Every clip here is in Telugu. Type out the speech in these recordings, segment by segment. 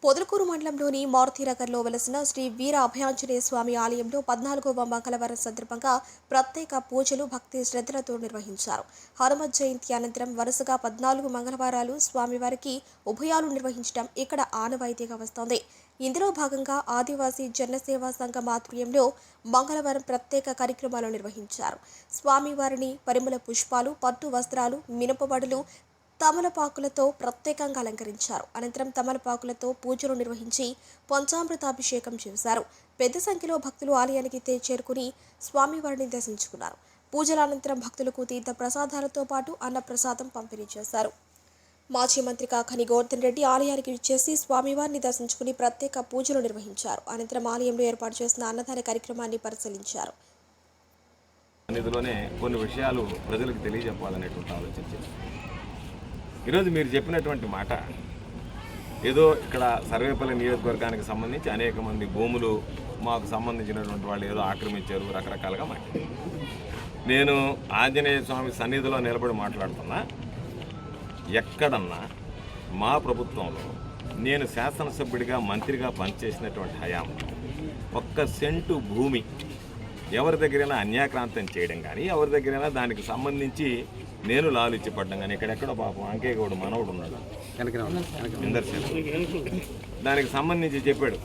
పొదలకూరు మండలంలోని మారుతీనగర్లో వెలసిన శ్రీ వీర అభయాంజనేయ స్వామి ఆలయంలో 14వ మంగళవారం సందర్భంగా ప్రత్యేక పూజలు భక్తి శ్రద్ధలతో నిర్వహించారు. హనుమత్ జయంతి అనంతరం వరుసగా 14 మంగళవారాలు స్వామివారికి ఉభయాలు నిర్వహించడం ఇక్కడ ఆనవాయితీగా వస్తోంది. ఇందులో భాగంగా ఆదివాసీ జనసేవా సంఘం ఆధ్వర్యంలో మంగళవారం ప్రత్యేక కార్యక్రమాలు నిర్వహించారు. స్వామివారిని పరిమళ పుష్పాలు, పట్టు వస్త్రాలు, మినపబడులు, తమలపాకులతో ప్రత్యేకంగా అలంకరించారు. అనంతరం తమలపాకులతో పూజలు నిర్వహించి పంచామృతాభిషేకం చేశారు. పెద్ద సంఖ్యలో భక్తులు ఆలయానికి చేరుకుని స్వామివారిని దర్శించుకున్నారు. పూజల అనంతరం భక్తులకు తీర్థ ప్రసాదాలతో పాటు అన్నప్రసాదం పంపిణీ చేశారు. మాజీ మంత్రి కాకాని గోవర్ధన్ రెడ్డి ఆలయానికి విచ్చేసి స్వామివారిని దర్శించుకుని ప్రత్యేక పూజలు నిర్వహించారు. అనంతరం ఆలయంలో ఏర్పాటు చేసిన అన్నదాన కార్యక్రమాన్ని పరిశీలించారు. నిధిలోనే కొన్ని విషయాలు ప్రజలకు తెలియజెప్పాలనేటువంటి ఆలోచించారు. ఈరోజు మీరు చెప్పినటువంటి మాట ఏదో ఇక్కడ సర్వేపల్లి నియోజకవర్గానికి సంబంధించి అనేక మంది భూములు మాకు సంబంధించినటువంటి వాళ్ళు ఏదో ఆక్రమించారు, రకరకాలుగా మాట్లాడారు. నేను ఆంజనేయ స్వామి సన్నిధిలో నిలబడి మాట్లాడుతున్నా, ఎక్కడన్నా మా ప్రభుత్వంలో నేను శాసనసభ్యుడిగా మంత్రిగా పనిచేసినటువంటి హయాం ఒక్క సెంటు భూమి ఎవరి దగ్గరైనా అన్యాక్రాంతం చేయడం కానీ, ఎవరి దగ్గరైనా దానికి సంబంధించి నేను లాలిచ్చి పడ్డం కానీ, ఇక్కడెక్కడో పాపం అంకేగౌడు మనవడు ఉన్నాడు ఇంద్రసేన, దానికి సంబంధించి చెప్పాడు.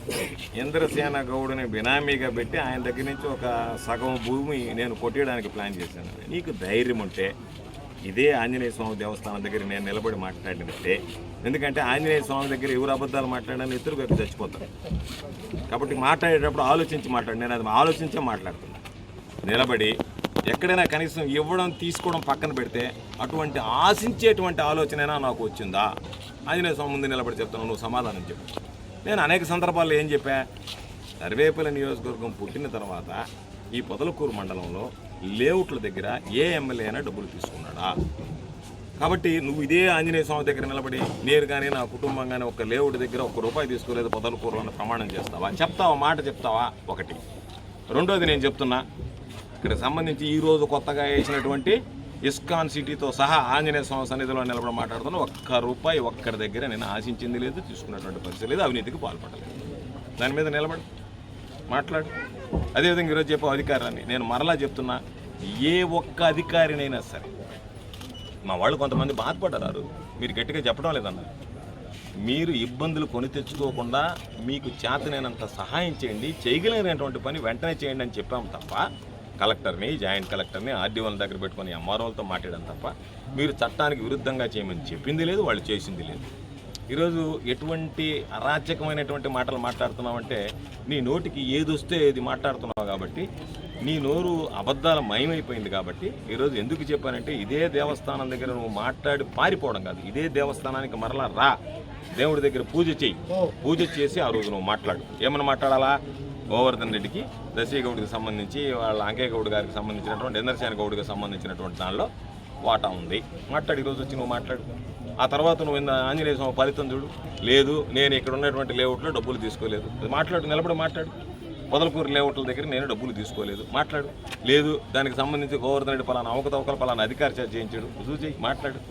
ఇంద్రసేన గౌడుని బినామీగా పెట్టి ఆయన దగ్గర నుంచి ఒక సగం భూమి నేను కొట్టేయడానికి ప్లాన్ చేశాను. నీకు ధైర్యం ఉంటే ఇదే ఆంజనేయ స్వామి దేవస్థానం దగ్గర నేను నిలబడి మాట్లాడినట్టే, ఎందుకంటే ఆంజనేయ స్వామి దగ్గర ఎవరు అబద్ధాలు మాట్లాడని ఇద్దరు వైపు చచ్చిపోతారు. కాబట్టి మాట్లాడేటప్పుడు ఆలోచించి మాట్లాడు. నేను అది ఆలోచించే మాట్లాడుతున్నాను. నిలబడి ఎక్కడైనా కనీసం ఇవ్వడం తీసుకోవడం పక్కన పెడితే అటువంటి ఆశించేటువంటి ఆలోచనైనా నాకు వచ్చిందా? ఆంజనేయ స్వామి ముందు నిలబడి చెప్తాను, నువ్వు సమాధానం చెప్పు. నేను అనేక సందర్భాల్లో ఏం చెప్పా, సర్వేపల్లి నియోజకవర్గం పుట్టిన తర్వాత ఈ పొదలకూరు మండలంలో లేఅవుట్ల దగ్గర ఏ ఎమ్మెల్యే అయినా డబ్బులు తీసుకున్నాడా? కాబట్టి నువ్వు ఇదే ఆంజనేయ స్వామి దగ్గర నిలబడి నేను కానీ నా కుటుంబం కానీ ఒక లేఅవుట్ దగ్గర ₹1 తీసుకోలేదు పొదలకూరు అని ప్రమాణం చేస్తావా? చెప్తావా? మాట చెప్తావా? ఒకటి. రెండోది నేను చెప్తున్నా, ఇక్కడ సంబంధించి ఈరోజు కొత్తగా వేసినటువంటి ఇస్కాన్ సిటీతో సహా ఆంజనేయ స్వామి సన్నిధిలో నిలబడి మాట్లాడుతున్నా, ₹1 ఒక్కరి దగ్గర నేను ఆశించింది లేదు, తీసుకున్నటువంటి పరిస్థితి లేదు, అవినీతికి పాల్పడలేదు. దాని మీద నిలబడి మాట్లాడు. అదేవిధంగా ఈరోజు చెప్పే అధికారాన్ని నేను మరలా చెప్తున్నా, ఏ ఒక్క అధికారినైనా సరే, మా వాళ్ళు కొంతమంది బాధపడ్డారు, మీరు గట్టిగా చెప్పడం లేదన్నారు. మీరు ఇబ్బందులు కొని తెచ్చుకోకుండా మీకు చేతనైనంత సహాయం చేయండి, చేయగలిగినటువంటి పని వెంటనే చేయండి అని చెప్పాము తప్ప, కలెక్టర్ని, జాయింట్ కలెక్టర్ని, ఆర్డీఓల దగ్గర పెట్టుకొని ఎంఆర్ఓలతో మాట్లాడాం తప్ప మీరు చట్టానికి విరుద్ధంగా చేయమని చెప్పింది లేదు, వాళ్ళు చేసింది లేదు. ఈరోజు ఎటువంటి అరాచకమైనటువంటి మాటలు మాట్లాడుతున్నావంటే నీ నోటికి ఏది వస్తే ఏది మాట్లాడుతున్నావు కాబట్టి, నీ నోరు అబద్ధాల మయమైపోయింది కాబట్టి ఈరోజు ఎందుకు చెప్పానంటే, ఇదే దేవస్థానం దగ్గర నువ్వు మాట్లాడి పారిపోవడం కాదు, ఇదే దేవస్థానానికి మరలా రా, దేవుడి దగ్గర పూజ చేయి, పూజ చేసి ఆ రోజు నువ్వు మాట్లాడు. ఏమన్నా మాట్లాడాలా? గోవర్ధన్ రెడ్డికి, దశీగౌడికి సంబంధించి, వాళ్ళ అంకేగౌడ్ గారికి సంబంధించినటువంటి ఇంద్రసేన గౌడ్కి సంబంధించినటువంటి దానిలో వాటా ఉంది, మాట్లాడు. ఈరోజు వచ్చి నువ్వు మాట్లాడు. ఆ తర్వాత నువ్వు ఆంజనేయ స్వామి ఫలితం చూడు. లేదు, నేను ఇక్కడ ఉన్నటువంటి లేఅవుట్లో డబ్బులు తీసుకోలేదు, మాట్లాడు. నిలబడి మాట్లాడు. పొదలకూరు లేఅవుట్ల దగ్గర నేను డబ్బులు తీసుకోలేదు, మాట్లాడు. లేదు, దానికి సంబంధించి గోవర్ధన్ రెడ్డి పలానా అవకతవకలు పలానా అధికారి చేత చేయించాడు, రుజువు చేయి, మాట్లాడు.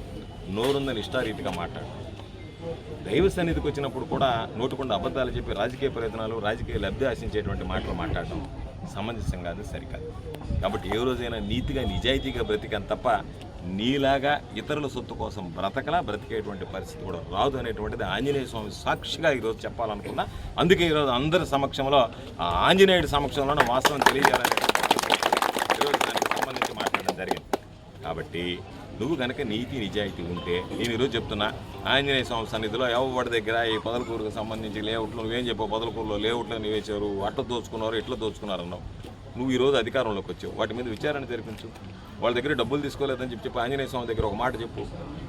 నోరుందని ఇష్టారీతిగా మాట్లాడు. దైవ సన్నిధికి వచ్చినప్పుడు కూడా నోటుకుండా అబద్ధాలు చెప్పి రాజకీయ ప్రయత్నాలు, రాజకీయ లబ్ధి ఆశించేటువంటి మాటలు మాట్లాడటం సమంజసం కాదు, సరికాదు. కాబట్టి ఏ రోజైనా నీతిగా నిజాయితీగా బ్రతికాను తప్ప నీలాగా ఇతరుల సొత్తు కోసం బ్రతికేటువంటి పరిస్థితి కూడా రాదు అనేటువంటిది ఆంజనేయ స్వామి సాక్షిగా ఈరోజు చెప్పాలనుకున్నా. అందుకే ఈరోజు అందరి సమక్షంలో, ఆ ఆంజనేయుడి సమక్షంలోనే వాస్తవం తెలియజేయాలని ఈరోజు దానికి సంబంధించి మాట్లాడడం జరిగింది. కాబట్టి నువ్వు కనుక నీతి నిజాయితీ ఉంటే, నేను ఈరోజు చెప్తున్నా, ఆంజనేయ స్వామి సన్నిధిలో ఎవరి దగ్గర ఈ పొదలకూరుకు సంబంధించి లేఅవుట్లు నువ్వేం చెప్పావు, పొదలకూరులో లేఅవుట్లు వేసారు, అట్లా దోచుకున్నారు, ఇట్లా దోచుకున్నారు అన్నావు. నువ్వు ఈరోజు అధికారంలోకి వచ్చావు, వాటి మీద విచారణ జరిపించు. వాళ్ళ దగ్గర డబ్బులు తీసుకోలేదని చెప్పి ఆంజనేయ స్వామి దగ్గర ఒక మాట చెప్పు,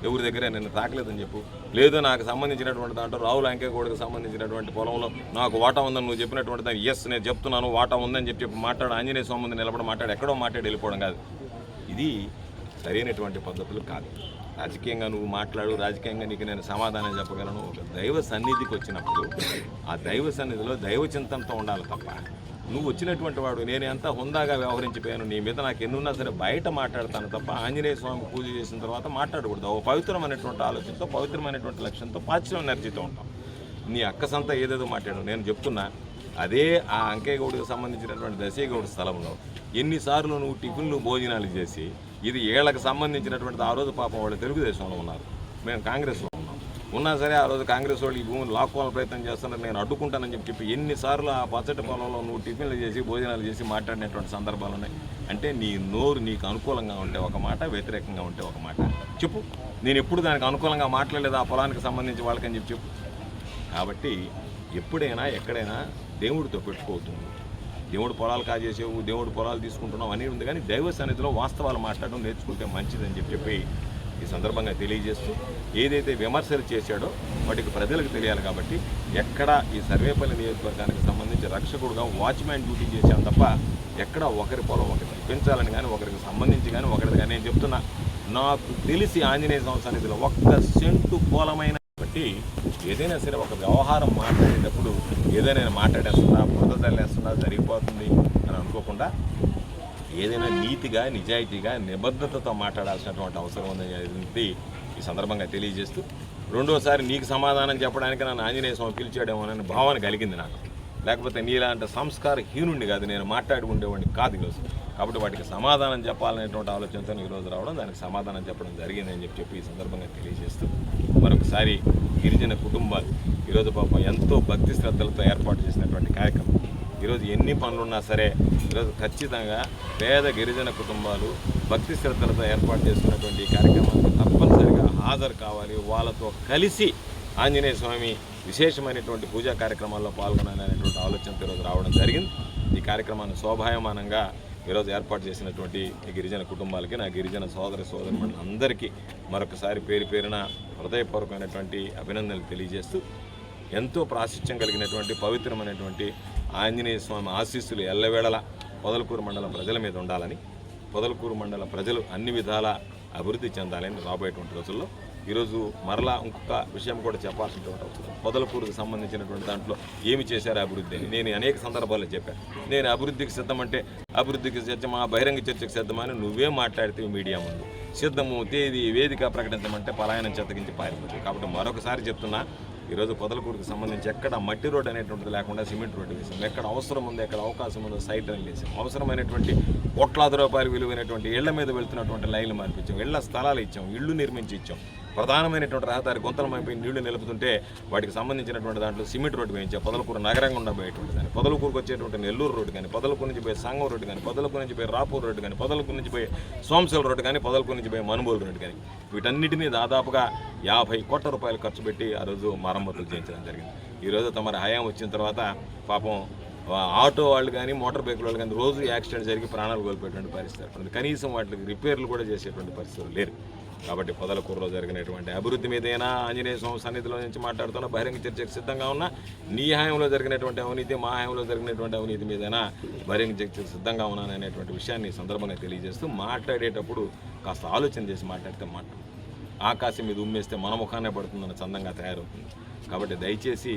ఎవరి దగ్గర నేను తాకలేదని చెప్పు. లేదు, నాకు సంబంధించినటువంటి దాంట్లో రావుల అంకేగౌడకి సంబంధించినటువంటి పొలంలో నాకు వాటా ఉందని నువ్వు చెప్పినటువంటి దాన్ని ఎస్ నేను చెప్తున్నాను, వాటా ఉందని చెప్పి మాట్లాడు. ఆంజనేయ స్వామి ముందు నిలబడి మాట్లాడు, ఎక్కడో మాట్లాడి వెళ్ళిపోవడం కాదు. ఇది సరైనటువంటి పద్ధతులు కాదు. రాజకీయంగా నువ్వు మాట్లాడు, రాజకీయంగా నీకు నేను సమాధానం చెప్పగలను. ఒక దైవ సన్నిధికి వచ్చినప్పుడు ఆ దైవ సన్నిధిలో దైవ చింతనతో ఉండాలి తప్ప, నువ్వు వచ్చినటువంటి వాడు నేను ఎంత హుందాగా వ్యవహరించిపోయాను, నీ మీద నాకు ఎన్నున్నా సరే బయట మాట్లాడతాను తప్ప ఆంజనేయ స్వామి పూజ చేసిన తర్వాత మాట్లాడకూడదు. ఒక పవిత్రమైనటువంటి ఆలోచనతో, పవిత్రమైనటువంటి లక్ష్యంతో, పాజిటివ్ ఎనర్జీతో ఉంటాం. నీ అక్క సంత ఏదేదో మాట్లాడావు. నేను చెప్తున్నా, అదే ఆ అంకేగౌడికి సంబంధించినటువంటి దశేగౌడి స్థలంలో ఎన్నిసార్లు నువ్వు టిఫిన్లు భోజనాలు చేసి, ఇది ఏళ్లకు సంబంధించినటువంటి ఆ రోజు పాపం వాళ్ళు తెలుగుదేశంలో ఉన్నారు, మేము కాంగ్రెస్లో ఉన్నా సరే ఆ రోజు కాంగ్రెస్ వాళ్ళు ఈ భూమిని లాక్కోవాలని ప్రయత్నం చేస్తున్నారు, నేను అడ్డుకుంటానని చెప్పి ఎన్నిసార్లు ఆ పచ్చటి పొలంలో నువ్వు టిఫిన్లు చేసి భోజనాలు చేసి మాట్లాడినటువంటి సందర్భాలు ఉన్నాయి. అంటే నీ నోరు నీకు అనుకూలంగా ఉంటే ఒక మాట, వ్యతిరేకంగా ఉంటే ఒక మాట చెప్పు. నేను ఎప్పుడు దానికి అనుకూలంగా మాట్లాడలేదు ఆ పొలానికి సంబంధించి వాళ్ళకని చెప్పు. కాబట్టి ఎప్పుడైనా ఎక్కడైనా దేవుడితో పెట్టుకోవద్దు. దేవుడు పొలాలు కాజేసేవు, దేవుడు పొలాలు తీసుకుంటున్నావు అని ఉంది, కానీ దైవ సన్నిధిలో వాస్తవాలు మాట్లాడడం నేర్చుకుంటే మంచిదని చెప్పి ఈ సందర్భంగా తెలియజేస్తూ, ఏదైతే విమర్శలు చేశాడో వాటికి ప్రజలకు తెలియాలి. కాబట్టి ఎక్కడ ఈ సర్వేపల్లి నియోజకవర్గానికి సంబంధించి రక్షకుడుగా వాచ్మ్యాన్ డ్యూటీ చేశాను తప్ప ఎక్కడ ఒకరి పొలం ఒకరికి పెంచాలని కానీ, ఒకరికి సంబంధించి కానీ, ఒకరిది కానీ నేను చెప్తున్నా, నాకు తెలిసి ఆంజనేయ స్వామి సన్నిధిలో ఒక్క సెంటు పొలమైన బట్టి ఏదైనా సరే ఒక వ్యవహారం మాట్లాడేటప్పుడు ఏదైనా మాట్లాడేస్తున్నా, బురద తల్లేస్తున్నా, జరిగిపోతుంది అని అనుకోకుండా ఏదైనా నీతిగా, నిజాయితీగా, నిబద్ధతతో మాట్లాడాల్సినటువంటి అవసరం ఉందని ఈ సందర్భంగా తెలియజేస్తూ, రెండోసారి నీకు సమాధానం చెప్పడానికి నన్ను ఆంజనేయ స్వామి పిలిచాడేమోనని భావన కలిగింది నాకు. లేకపోతే నీలాంటి సంస్కారహీనుండి కాదు, నేను మాట్లాడుకుండేవాడిని కాదు ఈరోజు. కాబట్టి వాటికి సమాధానం చెప్పాలనేటువంటి ఆలోచనతో ఈరోజు రావడం, దానికి సమాధానం చెప్పడం జరిగిందని చెప్పి ఈ సందర్భంగా తెలియజేస్తూ, మరొకసారి గిరిజన కుటుంబాలు ఈరోజు పాపం ఎంతో భక్తి శ్రద్ధలతో ఏర్పాటు చేసినటువంటి కార్యక్రమం. ఈరోజు ఎన్ని పనులున్నా సరే ఈరోజు ఖచ్చితంగా పేద గిరిజన కుటుంబాలు భక్తి శ్రద్ధలతో ఏర్పాటు చేసుకున్నటువంటి ఈ కార్యక్రమానికి తప్పనిసరిగా హాజరు కావాలి. వాళ్ళతో కలిసి ఆంజనేయ స్వామి విశేషమైనటువంటి పూజా కార్యక్రమాల్లో పాల్గొనాలనేటువంటి ఆలోచనతో ఈరోజు రావడం జరిగింది. ఈ కార్యక్రమాన్ని శోభాయమానంగా ఈరోజు ఏర్పాటు చేసినటువంటి ఈ గిరిజన కుటుంబాలకి, నా గిరిజన సోదరులందరికీ మరొకసారి పేరు పేరున హృదయపూర్వకమైనటువంటి అభినందనలు తెలియజేస్తూ, ఎంతో ప్రాశస్త్యం కలిగినటువంటి పవిత్రమైనటువంటి ఆంజనేయ స్వామి ఆశీస్సులు ఎల్లవేళలా పొదలకూరు మండలం ప్రజల మీద ఉండాలని, పొదలకూరు మండల ప్రజలు అన్ని విధాల అభివృద్ధి చెందాలని రాబోయేటువంటి రోజుల్లో ఈరోజు మరలా ఇంకొక విషయం కూడా చెప్పాల్సినటువంటి అవసరం. పొదలకూరుకు సంబంధించినటువంటి దాంట్లో ఏమి చేశారు అభివృద్ధి అని నేను అనేక సందర్భాల్లో చెప్పాను. నేను అభివృద్ధికి సిద్ధమంటే అభివృద్ధికి సిద్ధమా, బహిరంగ చర్చకు సిద్ధమని నువ్వే మాట్లాడితే మీడియా ముందు సిద్ధము, తేదీ, వేదిక ప్రకటించమంటే పలాయనం చెత్తకించి పారిపోతుంది. కాబట్టి మరొకసారి చెప్తున్నా, ఈరోజు పొదలకూరుకు సంబంధించి ఎక్కడ మట్టి రోడ్డు అనేటువంటిది లేకుండా సిమెంట్ రోడ్డు వేసాం. ఎక్కడ అవసరం ఉందో, ఎక్కడ అవకాశం ఉందో సైట్ అని వేసాం. అవసరమైనటువంటి కోట్లాది రూపాయలు విలువైనటువంటి ఇళ్ల మీద వెళ్తున్నటువంటి లైన్లు మార్పించాం, ఇళ్ల స్థలాలు ఇచ్చాం, ఇళ్ళు నిర్మించి ఇచ్చాం. ప్రధానమైనటువంటి రహదారి గుంతలమైపోయి నీళ్లు నిలుపుతుంటే వాటికి సంబంధించినటువంటి దాంట్లో సిమెంట్ రోడ్డు వేయించాం. పొదలకూరు నగరంగా ఉండబోయేటువంటి కానీ, పొదలకూరుకు వచ్చేటువంటి నెల్లూరు రోడ్డు కానీ, పొదలకూరు నుంచి పోయే సంగం రోడ్డు కానీ, పొదలకూరు నుంచి పోయే రాపూర్ రోడ్డు కానీ, పొదలకూరు నుంచి పోయే సోమశిల రోడ్డు కానీ, పొదలకూరు నుంచి పోయే మనుబోలు రోడ్డు కానీ, వీటన్నిటినీ దాదాపుగా 50 కోట్ల రూపాయలు ఖర్చు పెట్టి ఆ రోజు మరమ్మతులు చేయించడం జరిగింది. ఈరోజు తమ హయాం వచ్చిన తర్వాత పాపం ఆటో వాళ్ళు కానీ, మోటార్ బైకుల వాళ్ళు కానీ రోజు యాక్సిడెంట్ జరిగి ప్రాణాలు కోల్పోయేటువంటి పరిస్థితి. కనీసం వాటికి రిపేర్లు కూడా చేసేటువంటి పరిస్థితులు లేరు. కాబట్టి పొదలకూరులో జరిగినటువంటి అభివృద్ధి మీదైనా, ఆంజనేయ స్వామి సన్నిధిలో నుంచి మాట్లాడుతున్నా, బహిరంగ చర్చకు సిద్ధంగా ఉన్నా, నీ హయాంలో జరిగినటువంటి అవినీతి, మా హయాంలో జరిగినటువంటి అవినీతి మీదైనా బహిరంగ చర్చకు సిద్ధంగా ఉన్నాను అనేటువంటి విషయాన్ని సందర్భంగా తెలియజేస్తూ, మాట్లాడేటప్పుడు కాస్త ఆలోచన చేసి మాట్లాడితే ఆకాశం మీద ఉమ్మేస్తే మన ముఖానే పడుతుందన్న చందంగా తయారవుతుంది. కాబట్టి దయచేసి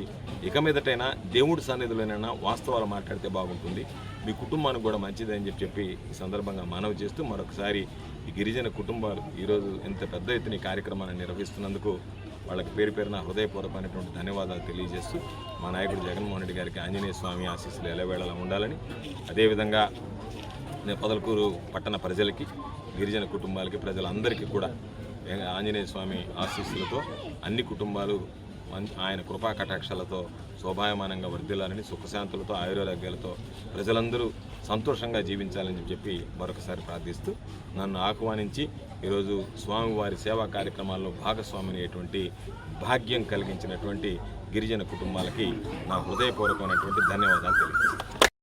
ఇక మీదటైనా దేవుడి సన్నిధిలోనైనా వాస్తవాలు మాట్లాడితే బాగుంటుంది, మీ కుటుంబానికి కూడా మంచిదని చెప్పి ఈ సందర్భంగా మనవి చేస్తూ, మరొకసారి ఈ గిరిజన కుటుంబాలు ఈరోజు ఇంత పెద్ద ఎత్తున ఈ కార్యక్రమాన్ని నిర్వహిస్తున్నందుకు వాళ్ళకి పేరు పేరున హృదయపూర్వకమైనటువంటి ధన్యవాదాలు తెలియజేస్తూ, మా నాయకుడు జగన్మోహన్ రెడ్డి గారికి ఆంజనేయ స్వామి ఆశీస్సులు ఎల్లవేళలా ఉండాలని, అదేవిధంగా పొదలకూరు పట్టణ ప్రజలకి, గిరిజన కుటుంబాలకి, ప్రజలందరికీ కూడా ఆంజనేయ స్వామి ఆశీస్సులతో అన్ని కుటుంబాలు ఆయన కృపా కటాక్షాలతో శోభాయమానంగా వర్ధిల్లాలని, సుఖశాంతులతో, ఆయురారోగ్యాలతో ప్రజలందరూ సంతోషంగా జీవించాలని చెప్పి మరొకసారి ప్రార్థిస్తూ, నన్ను ఆహ్వానించి ఈరోజు స్వామివారి సేవా కార్యక్రమాల్లో భాగస్వామిని అయ్యేటువంటి భాగ్యం కలిగించినటువంటి గిరిజన కుటుంబాలకి నా హృదయపూర్వకమైనటువంటి ధన్యవాదాలు తెలియజేస్తాను.